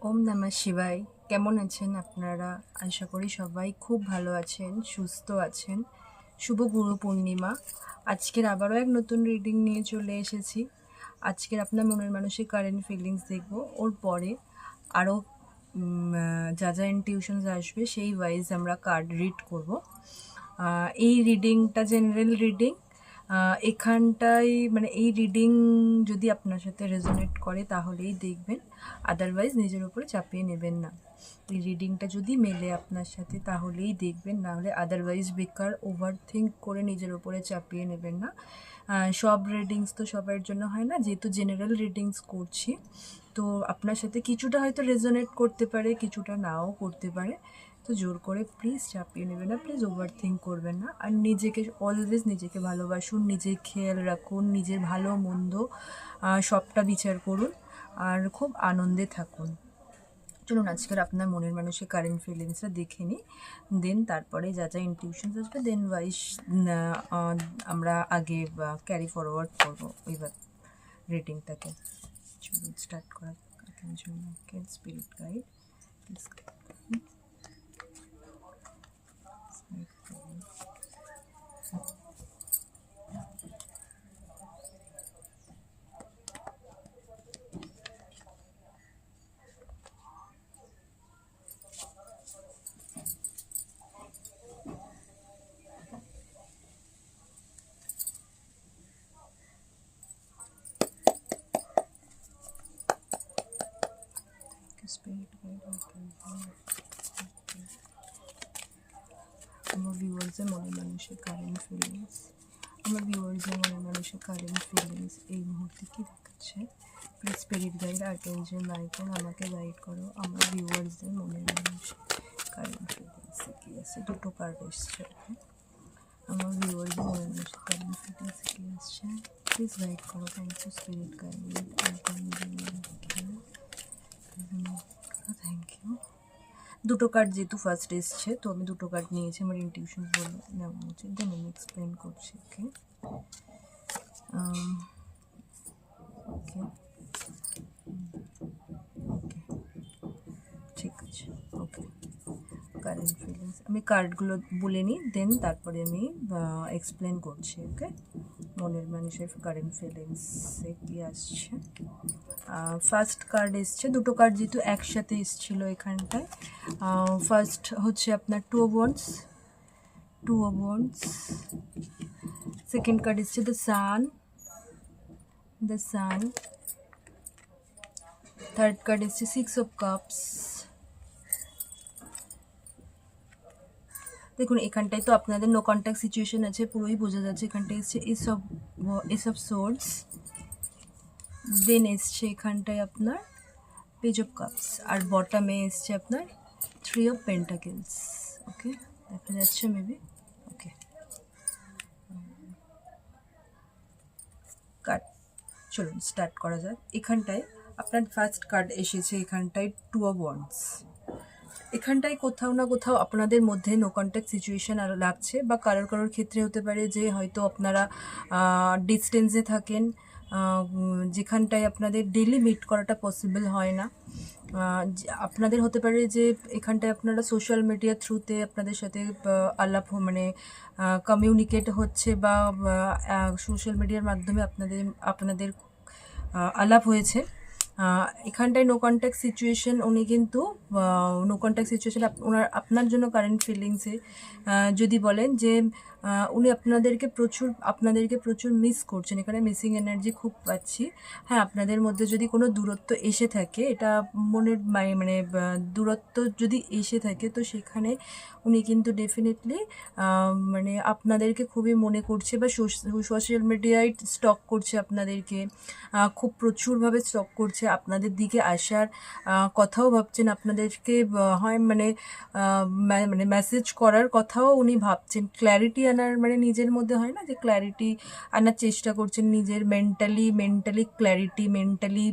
ওম নমঃ শিবায়। কেমন আছেন আপনারা? আশা করি সবাই খুব ভালো আছেন, সুস্থ আছেন। শুভ গুরু পূর্ণিমা। আজকের আবারও এক নতুন রিডিং নিয়ে চলে এসেছি। আজকের আপনার মনের মানুষের কারেন্ট ফিলিংস দেখব। ওর পরে আরও যা যা ইনটিউশনস আসবে সেই ওয়াইজ আমরা কার্ড রিড করব। এই রিডিংটা জেনারেল রিডিং। এখানটায় মানে এই রিডিং যদি আপনার সাথে রেজোনেট করে তাহলেই দেখবেন, আদারওয়াইজ নিজের উপরে চাপিয়ে নেবেন না। এই রিডিংটা যদি মেলে আপনার সাথে তাহলেই দেখবেন, নাহলে আদারওয়াইজ বেকার ওভার থিঙ্ক করে নিজের উপরে চাপিয়ে নেবেন না। সব রিডিংস তো সবার জন্য হয় না, যেহেতু জেনারেল রিডিংস করছি তো আপনার সাথে কিছুটা হয়তো রেজোনেট করতে পারে, কিছুটা নাও করতে পারে। তো জোর করে প্লিজ চাপিয়ে নেবেন না, প্লিজ ওভার থিঙ্ক করবেন না। আর নিজেকে অলওয়েজ নিজেকে ভালোবাসুন, নিজের খেয়াল রাখুন, নিজের ভালো মন্দ সবটা বিচার করুন আর খুব আনন্দে থাকুন। চলুন আজকের আপনার মনের মানুষের কারেন্ট ফিলিংসটা দেখে নিই, দেন তারপরে যা যা ইনটিউশনস আসবে দেন ওয়াইজ আমরা আগে ক্যারি ফরওয়ার্ড করবো এবার রিডিংটাকে। চলুন স্টার্ট করা জন্য spirit guide please. Spirit guide আমার ভিউয়ার্সের মনের মানুষের কারেন্ট ফিলিংস, আমার ভিউয়ার্সের মনের মানুষের কারেন্ট ফিলিংস এই মুহূর্তে কী দেখাচ্ছে? Please spirit guide archangel Michael আমাকে গাইড করো। আমার ভিউয়ার্সদের মনের মানুষের কারেন্ট ফিলিংসে কী আছে? দুটো কার্ড এসছে। আমার ভিউয়ার্সদের মনের মানুষের কারেন্ট ফিলিংসে কী আসছে? প্লিজ গাইড করো। Thank you spirit guide, thank you. দুটো কার্ড যেহেতু ফার্স্ট এসছে তো আমি দুটো কার্ড নিয়েছি, আমার ইনটিউশন বলে নেওয়া উচিত, দেন আমি এক্সপ্লেন করছি। ওকে ওকে ওকে ঠিক আছে। ওকে কারেন্ট ফিলিংস আমি কার্ডগুলো বলে নিই, দেন তারপরে আমি এক্সপ্লেন করছি। ওকে মনের মানুষের কারেন্ট ফিলিংসে কী আসছে? ফার্স্ট কার্ড এসছে, দুটো কার্ড যেহেতু একসাথে এসছিল এখানটায়। ফার্স্ট হচ্ছে আপনার two of wands. Second card এসছে দ্য সান। থার্ড কার্ড এসছে সিক্স অফ কাপস। দেখুন এখানটায় তো আপনাদের নো কন্ট্যাক্ট সিচুয়েশন আছে, পুরোই বোঝা যাচ্ছে। এখানটায় এসছে এস অফ সোর্ডস, দেন এসছে এখানটায় আপনার পেজ অফ কাপস, আর বটমে এসছে আপনার থ্রি অফ পেন্টাকেলস। ওকে দেখা যাচ্ছে মেবি। ওকে কার্ড চলুন স্টার্ট করা যাক। এখানটায় আপনার ফার্স্ট কার্ড এসেছে, এখানটায় টু অফ ওয়ান্ডস। এখানটায় কোথাও না কোথাও আপনাদের মধ্যে নো কন্ট্যাক্ট সিচুয়েশান আরও লাগছে, বা কারোর ক্ষেত্রে হতে পারে যে হয়তো আপনারা ডিস্টেন্সে থাকেন, যেখানটায় আপনাদের ডেলি মিট করাটা পসিবল হয় না। আপনাদের হতে পারে যে এখানটায় আপনারা সোশ্যাল মিডিয়ার থ্রুতে আপনাদের সাথে আলাপ মানে কমিউনিকেট হচ্ছে, বা সোশ্যাল মিডিয়ার মাধ্যমে আপনাদের আলাপ হয়েছে। এখানটায় নো কন্ট্যাক্ট সিচুয়েশন, উনি কিন্তু নো কন্ট্যাক্ট সিচুয়েশন আপনার জন্য কারেন্ট ফিলিংসে যদি বলেন যে উনি আপনাদেরকে প্রচুর মিস করছেন। এখানে মিসিং এনার্জি খুব পাচ্ছি। হ্যাঁ, আপনাদের মধ্যে যদি কোনো দূরত্ব এসে থাকে, এটা মনের মানে দূরত্ব যদি এসে থাকে, তো সেখানে উনি কিন্তু ডেফিনেটলি মানে আপনাদেরকে খুবই মনে করছে, বা সোশ্যাল মিডিয়ায় স্টক করছে আপনাদেরকে, খুব প্রচুরভাবে স্টক করছে। আপনাদের দিকে আসার কথাও ভাবছেন, আপনাদেরকে হয় মানে মেসেজ করার কথাও উনি ভাবছেন। ক্ল্যারিটি আনার মানে নিজের মধ্যে হয় না যে ক্ল্যারিটি আনার চেষ্টা করছেন, নিজের মেন্টালি ক্ল্যারিটি, মেন্টালি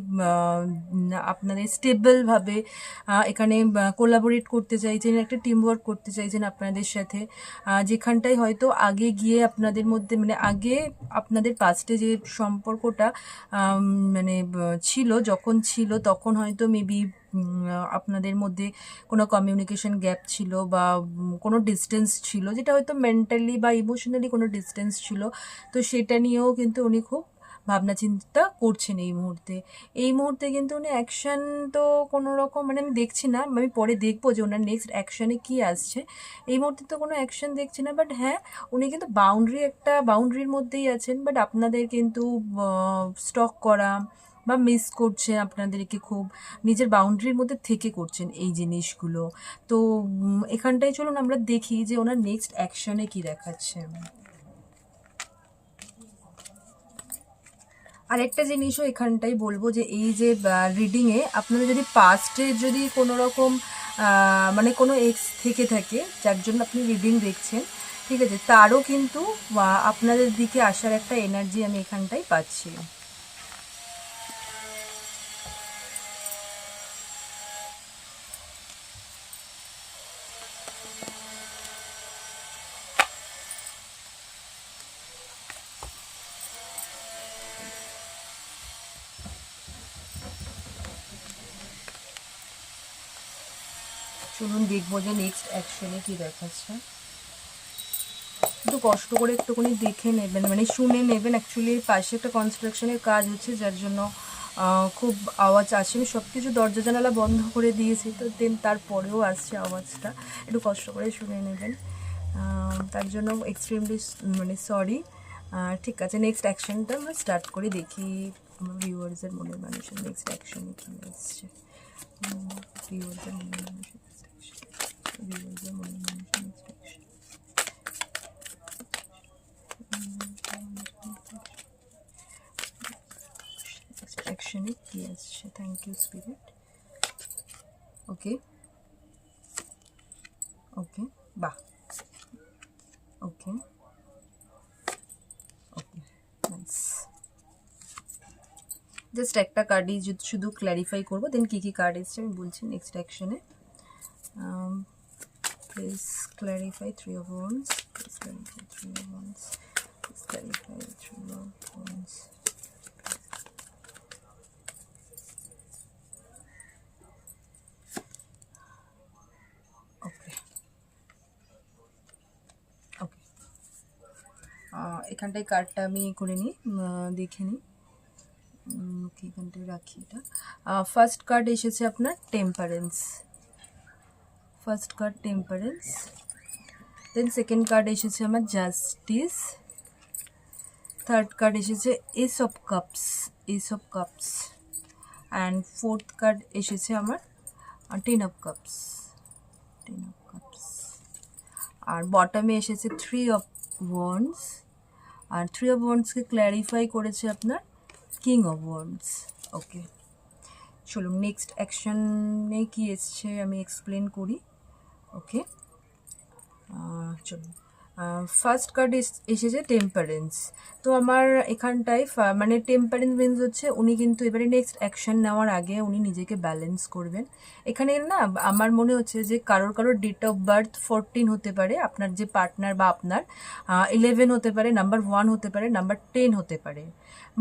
আপনাদের স্টেবলভাবে এখানে কোলাবোরেট করতে চাইছেন, একটা টিমওয়ার্ক করতে চাইছেন আপনাদের সাথে। যেখানটায় হয়তো আগে গিয়ে আপনাদের মধ্যে মানে আগে আপনাদের পাস্টে যে সম্পর্কটা মানে ছিল, যখন ছিল তখন হয়তো মেবি আপনাদের মধ্যে কোনো কমিউনিকেশন গ্যাপ ছিল বা কোনো ডিস্টেন্স ছিল, যেটা হয়তো মেন্টালি বা ইমোশনালি কোনো ডিস্টেন্স ছিল, তো সেটা নিয়েও কিন্তু উনি খুব ভাবনা চিন্তা করছেন এই মুহূর্তে। এই মুহূর্তে কিন্তু উনি অ্যাকশান তো কোনো রকম মানে আমি দেখছি না, আমি পরে দেখবো যে ওনার নেক্সট অ্যাকশানে কী আসছে। এই মুহূর্তে তো কোনো অ্যাকশান দেখছি না, বাট হ্যাঁ উনি কিন্তু বাউন্ডারির মধ্যেই আছেন, বাট আপনাদের কিন্তু স্টক করা বা মিস করছেন, আপনাদেরকে খুব নিজের বাউন্ডারির মধ্যে থেকে করছেন এই জিনিসগুলো। তো এখানটায় চলুন আমরা দেখি যে ওনার নেক্সট অ্যাকশনে কী দেখাচ্ছে। আরেকটা জিনিসও এখানটাই বলবো যে এই যে রিডিংয়ে আপনাদের যদি পাস্টে যদি কোনো রকম মানে কোনো এক্স থেকে থাকে যার জন্য আপনি রিডিং দেখছেন, ঠিক আছে, তারও কিন্তু আপনাদের দিকে আসার একটা এনার্জি আমি এখানটাই পাচ্ছি। চলুন দেখবো যে নেক্সট অ্যাকশনে কি দেখাচ্ছে। একটু কষ্ট করে একটুখানি দেখে নেবেন, মানে শুনে নেবেন। অ্যাকচুয়ালি পাশে একটা কনস্ট্রাকশনের কাজ হচ্ছে, যার জন্য খুব আওয়াজ আসে। আমি সব কিছু দরজা জানালা বন্ধ করে দিয়েছি, তো দেন তারপরেও আসছে আওয়াজটা, একটু কষ্ট করে শুনে নেবেন। তার জন্য এক্সট্রিমলি মানে সরি। ঠিক আছে, নেক্সট অ্যাকশনটা আমরা স্টার্ট করে দেখি আমার ভিউয়ার্সের মনের মানুষের নেক্সট অ্যাকশনে কী আসছে। ভিউয়ার্সের মনের মানুষের নেক্সট অ্যাকশন, ভিউয়ার্সের মনের মানুষের নেক্সট অ্যাকশন, অ্যাকশনে কী আসছে। Thank you spirit. Okay okay, বাহ, ওকে ওকে, নাইস। জাস্ট একটা কার্ডই শুধু ক্ল্যারিফাই করবো, দেন কী কী কার্ড এসছে আমি বলছি নেক্সট অ্যাকশনে। Please clarify three of wands, please clarify three of wands, please clarify three of wands. Okay okay, এখানটায় কার্ডটা আমি করে নিই, দেখে নিই। ওকে, এখানটায় রাখি এটা। ফার্স্ট কার্ড এসেছে আপনার temperance, first card temperance. Then second card এসেছে আমার জাস্টিস, থার্ড কার্ড এসেছে ace of cups, ace of cups, and fourth card এসেছে আমার ten of cups, ten of cups. আর বটমে এসেছে থ্রি অফ ওয়ান্ডস, আর থ্রি অফ ওয়ান্ডসকে ক্ল্যারিফাই করেছে আপনার কিং অফ ওয়ান্ডস। ওকে, চলুন নেক্সট অ্যাকশনে কি এসছে আমি এক্সপ্লেন করি। ওকে, চলুন। ফার্স্ট কার্ড এসেছে টেম্পারেন্স। তো আমার এখানটায় মানে টেম্পারেন্স মিনস হচ্ছে উনি কিন্তু এবারে নেক্সট অ্যাকশন নেওয়ার আগে উনি নিজেকে ব্যালেন্স করবেন। এখানে না আমার মনে হচ্ছে যে কারোর ডেট অফ বার্থ 14 হতে পারে, আপনার যে পার্টনার বা আপনার 11 হতে পারে, নাম্বার 1 হতে পারে, নাম্বার 10 হতে পারে,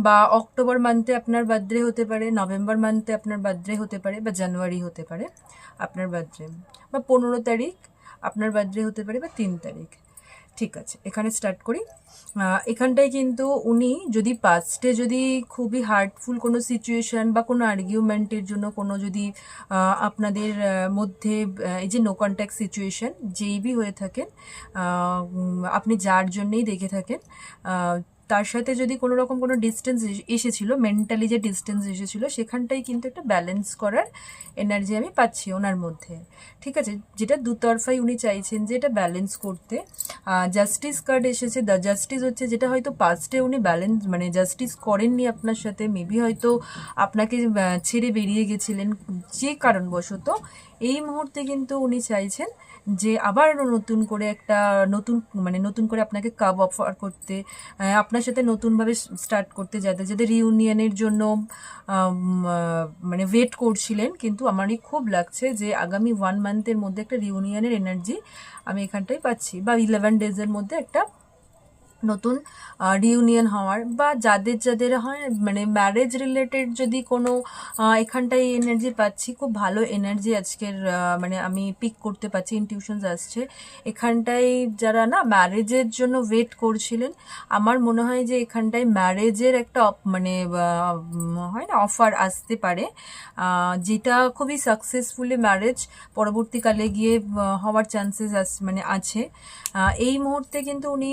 বা অক্টোবর মান্থে আপনার বার্থডে হতে পারে, নভেম্বর মান্থে আপনার বার্থডে হতে পারে, বা জানুয়ারি হতে পারে আপনার বার্থডে, বা 15 তারিখ আপনার বার্থডে হতে পারে, বা 3 তারিখ। ঠিক আছে, এখানে স্টার্ট করি। এখানটায় কিন্তু উনি যদি পাস্টে যদি খুবই হার্টফুল কোনো সিচুয়েশান বা কোনো আর্গুমেন্টের জন্য কোনো যদি আপনাদের মধ্যে এই যে নো কন্ট্যাক্ট সিচুয়েশান যেই হয়ে থাকেন, আপনি যার জন্যেই দেখে থাকেন, তার সাথে যদি কোনো রকম কোনো ডিস্টেন্স এসেছিলো, মেন্টালি যে ডিস্টেন্স এসেছিলো, সেখানটাই কিন্তু একটা ব্যালেন্স করার এনার্জি আমি পাচ্ছি ওনার মধ্যে। ঠিক আছে, যেটা দুতরফাই উনি চাইছেন যে এটা ব্যালেন্স করতে। জাস্টিস কার্ড এসেছে। দ্য জাস্টিস হচ্ছে যেটা হয়তো পাস্টে উনি ব্যালেন্স মানে জাস্টিস করেননি আপনার সাথে, মেবি হয়তো আপনাকে ছেড়ে বেরিয়ে গেছিলেন যে কারণবশত। এই মুহূর্তে কিন্তু উনি চাইছেন যে আবার নতুন করে একটা নতুন করে আপনাকে কাব অফার করতে, আপনার সাথে নতুনভাবে স্টার্ট করতে, যাদের রিউনিয়নের জন্য মানে ওয়েট করছিলেন, কিন্তু আমারই খুব লাগছে যে আগামী 1 মান্থের মধ্যে একটা রিউনিয়নের এনার্জি আমি এখানটাই পাচ্ছি, বা 11 ডেজের মধ্যে একটা নতুন রিউনিয়ন হওয়ার, বা যাদের যাদের হয় মানে ম্যারেজ রিলেটেড যদি কোনো এখানটায় এনার্জি পাচ্ছি, খুব ভালো এনার্জি আজকের মানে আমি পিক করতে পারছি, ইনটিউশনস আসছে এখানটায়। যারা না ম্যারেজের জন্য ওয়েট করছিলেন, আমার মনে হয় যে এখানটায় ম্যারেজের একটা মানে হয় না অফার আসতে পারে, যেটা খুবই সাকসেসফুলি ম্যারেজ পরবর্তীকালে গিয়ে হওয়ার চান্সেস মানে আছে। এই মুহূর্তে কিন্তু উনি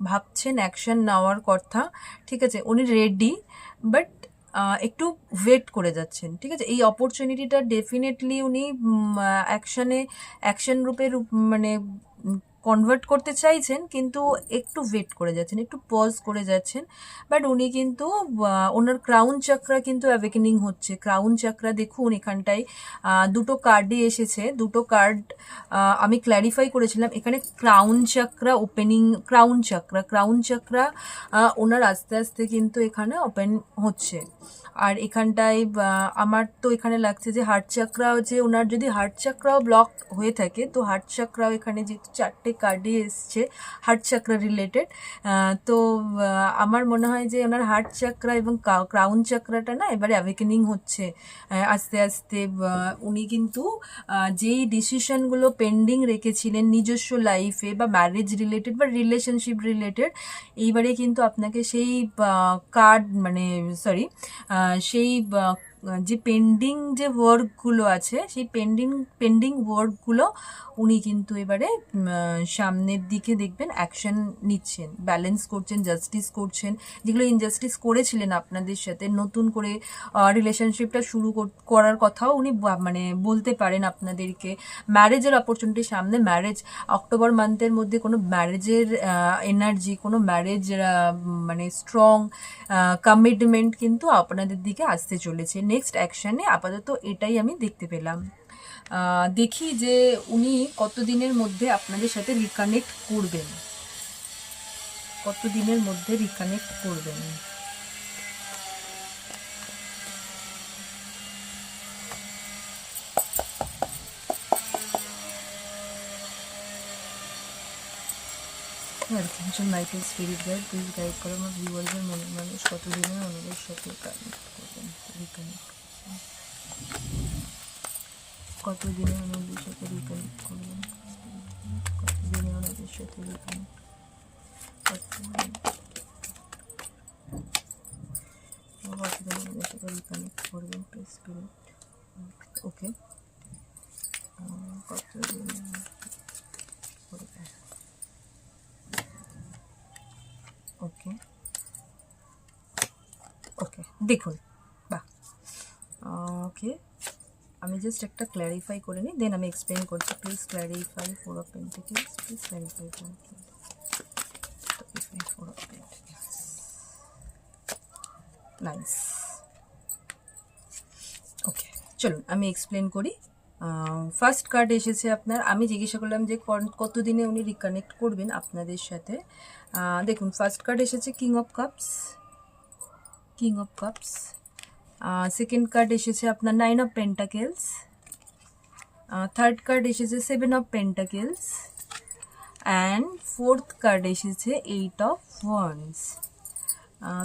ভাবছেন অ্যাকশন নেওয়ার কথা, ঠিক আছে, উনি রেডি, বাট একটু ওয়েট করে যাচ্ছেন, ঠিক আছে। এই অপরচুনিটিটা ডেফিনেটলি উনি অ্যাকশন রূপে মানে কনভার্ট করতে চাইছেন, কিন্তু একটু ওয়েট করে যাচ্ছেন, একটু পজ করে যাচ্ছেন। বাট উনি কিন্তু ওনার ক্রাউন চাকরা কিন্তু অ্যাওয়েকেনিং হচ্ছে। ক্রাউন চাকরা দেখুন এখানটায় দুটো কার্ডই এসেছে, দুটো কার্ড আমি ক্ল্যারিফাই করেছিলাম। এখানে ক্রাউন চাকরা ওপেনিং, ক্রাউন চাকরা ওনার আস্তে আস্তে কিন্তু এখানে ওপেন হচ্ছে। আর এখানটায় আমার তো এখানে লাগছে যে হার্ট চাকরাও, যে ওনার যদি হার্ট চাকরাও ব্লক হয়ে থাকে, তো হার্ট চাকরাও এখানে যেহেতু চারটে কার্ডই এসছে হার্ট চাকরা রিলেটেড, তো আমার মনে হয় যে ওনার হার্ট চাকরা এবং ক্রাউন চাকরাটা না এবারে অ্যাওয়েকেনিং হচ্ছে আস্তে আস্তে। উনি কিন্তু যেই ডিসিশনগুলো পেন্ডিং রেখেছিলেন নিজস্ব লাইফে বা ম্যারেজ রিলেটেড বা রিলেশনশিপ রিলেটেড, এইবারে কিন্তু আপনাকে সেই কার্ড মানে সরি সেই যে পেন্ডিং যে ওয়ার্কগুলো আছে, সেই পেন্ডিং ওয়ার্কগুলো উনি কিন্তু এবারে সামনের দিকে দেখবেন অ্যাকশন নিচ্ছেন, ব্যালেন্স করছেন, জাস্টিস করছেন। যেগুলো ইনজাস্টিস করেছিলেন আপনাদের সাথে, নতুন করে রিলেশনশিপটা শুরু করার কথাও উনি মানে বলতে পারেন আপনাদেরকে। ম্যারেজের অপরচুনিটি সামনে, ম্যারেজ অক্টোবর মান্থের মধ্যে কোনো ম্যারেজের এনার্জি, কোনো ম্যারেজ মানে স্ট্রং কমিটমেন্ট কিন্তু আপনাদের দিকে আসতে চলেছে নেক্সট অ্যাকশানে। আপাতত এটাই আমি দেখতে পেলাম। দেখি যে উনি কতদিনের মধ্যে আপনাদের সাথে রিকানেক্ট করবেন, কতদিনের মধ্যে রিকানেক্ট করবেন। Attention Michael spirit guide, please guide করো আমার ভিউয়ারদের মনের মানুষ কতদিনের অনুভবের সাথে কানেক্ট করবেন, রিকানেক্ট কতদিনের অনুভবের সাথে রিকানেক্ট করবেন, কতদিনে ওনাদের সাথে রিকানেক্ট, কতদিনে ওনাদের সাথে রিকানেক্ট করবেন প্লিজ স্পিরিট। ওকে, কতদিন করবেন, ওকে ওকে দেখুন, বাহ, ওকে আমি জাস্ট একটা ক্ল্যারিফাই করে নিই, দেন আমি এক্সপ্লেন করছি। Please clarify 4 of Pentacles, please clarify 4 of Pentacles, nice. Okay চলুন আমি এক্সপ্লেন করি। ফার্স্ট কার্ড এসেছে আপনার, আমি জিজ্ঞাসা করলাম যে কতদিনে উনি রিকানেক্ট করবেন আপনাদের সাথে। দেখুন ফার্স্ট কার্ড এসেছে king of cups, second card এসেছে আপনার 9 of Pentacles, থার্ড কার্ড এসেছে 7 of Pentacles, and fourth card এসেছে 8 of Wands।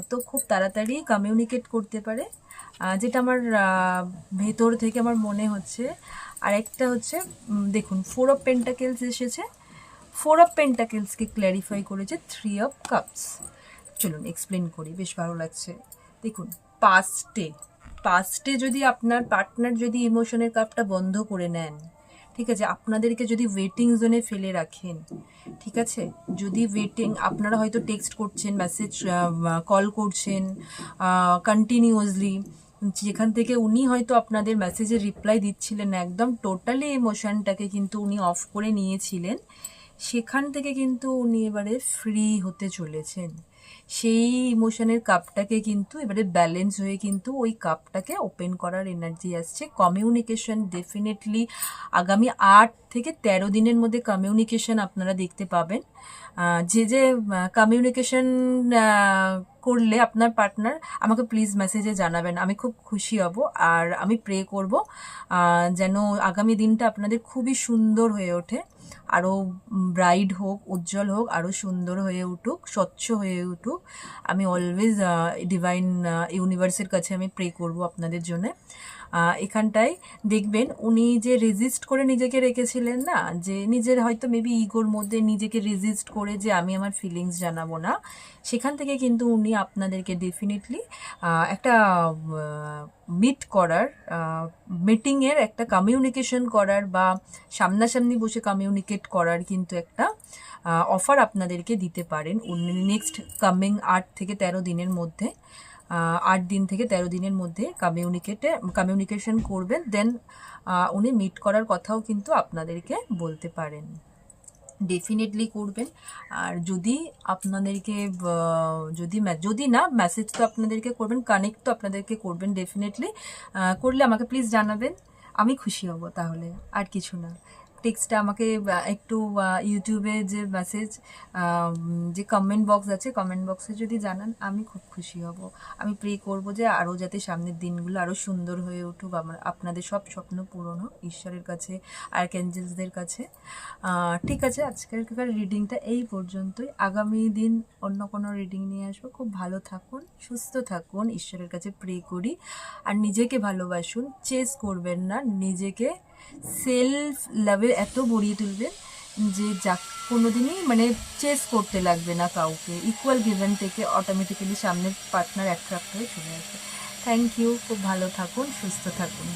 তো খুব তাড়াতাড়ি কমিউনিকেট করতে পারে, যেটা আমার ভেতর থেকে আমার মনে হচ্ছে। আর একটা হচ্ছে দেখুন 4 of Pentacles এসেছে, 4 of Pentakelsকে ক্ল্যারিফাই করেছে 3 of Cups। চলুন এক্সপ্লেন করি, বেশ ভালো লাগছে। দেখুন পাস্টে যদি আপনার পার্টনার যদি ইমোশনের কাপটা বন্ধ করে নেন, ঠিক আছে, আপনাদেরকে যদি ওয়েটিং জোনে ফেলে রাখেন, ঠিক আছে, যদি আপনারা হয়তো টেক্সট করছেন, মেসেজ কল করছেন কন্টিনিউয়াসলি, যেখান থেকে উনি হয়তো আপনাদের মেসেজের রিপ্লাই দিচ্ছিলেন, একদম টোটালি ইমোশনটাকে কিন্তু উনি অফ করে নিয়েছিলেন, সেখান থেকে কিন্তু উনি এবারে ফ্রি হতে চলেছেন। সেই ইমোশনের কাপটাকে কিন্তু এবারে ব্যালেন্স হয়ে কিন্তু ওই কাপটাকে ওপেন করার এনার্জি আসছে। কমিউনিকেশন ডেফিনেটলি আগামী 8 থেকে 13 দিনের মধ্যে কমিউনিকেশন আপনারা দেখতে পাবেন। যে কমিউনিকেশন করলে আপনার পার্টনার আমাকে প্লিজ মেসেজে জানাবেন, আমি খুব খুশি হব। আর আমি প্রে করব যেন আগামী দিনটা আপনাদের খুবই সুন্দর হয়ে ওঠে। আরও ব্রাইট হোক, উজ্জ্বল হোক, আরও সুন্দর হয়ে উঠুক, স্বচ্ছ হয়ে উঠুক। আমি অলওয়েজ ডিভাইন ইউনিভার্সের কাছে আমি প্রে করব আপনাদের জন্যে। এখানটায় দেখবেন উনি যে রেজিস্ট করে নিজেকে রেখেছিলেন না, যে নিজের হয়তো মেবি ইগোর মধ্যে নিজেকে রেজিস্ট করে যে আমি আমার ফিলিংস জানাবো না, সেখান থেকে কিন্তু উনি আপনাদেরকে ডেফিনেটলি একটা মিট করার, মিটিংয়ের একটা কমিউনিকেশন করার বা সামনাসামনি বসে কমিউনিকেট করার কিন্তু একটা অফার আপনাদেরকে দিতে পারেন উনি নেক্সট কামিং 8 থেকে 13 দিনের মধ্যে। 8 দিন থেকে 13 দিনের মধ্যে কমিউনিকেশন করবেন, দেন উনি মিট করার কথাও কিন্তু আপনাদেরকে বলতে পারেন। ডেফিনেটলি করবেন। আর যদি আপনাদেরকে যদি না মেসেজ তো আপনাদেরকে করবেন, কানেক্ট তো আপনাদেরকে করবেন ডেফিনেটলি। করলে আমাকে প্লিজ জানাবেন, আমি খুশি হব। তাহলে আর কিছু না, টেক্সটটা আমাকে একটু ইউটিউবে যে মেসেজ, যে কমেন্ট বক্স আছে, কমেন্ট বক্সে যদি জানান আমি খুব খুশি হব। আমি প্রে করব যে আরও যাতে সামনের দিনগুলো আরও সুন্দর হয়ে উঠুক, আপনাদের সব স্বপ্ন পূরণ হোক ঈশ্বরের কাছে, আর্কএঞ্জেলসদের কাছে। ঠিক আছে, আজকের রিডিংটা এই পর্যন্তই। আগামী দিন অন্য কোনো রিডিং নিয়ে আসবো। খুব ভালো থাকুন, সুস্থ থাকুন, ঈশ্বরের কাছে প্রে করি। আর নিজেকে ভালোবাসুন, চেস করবেন না, নিজেকে সেলফ লাভে এত ভরিয়ে তুলবেন যে যা কোনোদিনই মানে চেস করতে লাগবে না কাউকে। ইকুয়াল গিভেন থেকে অটোমেটিক্যালি সামনের পার্টনার অ্যাট্রাক্ট হয়ে চলে আসবে। থ্যাংক ইউ, খুব ভালো থাকুন, সুস্থ থাকুন।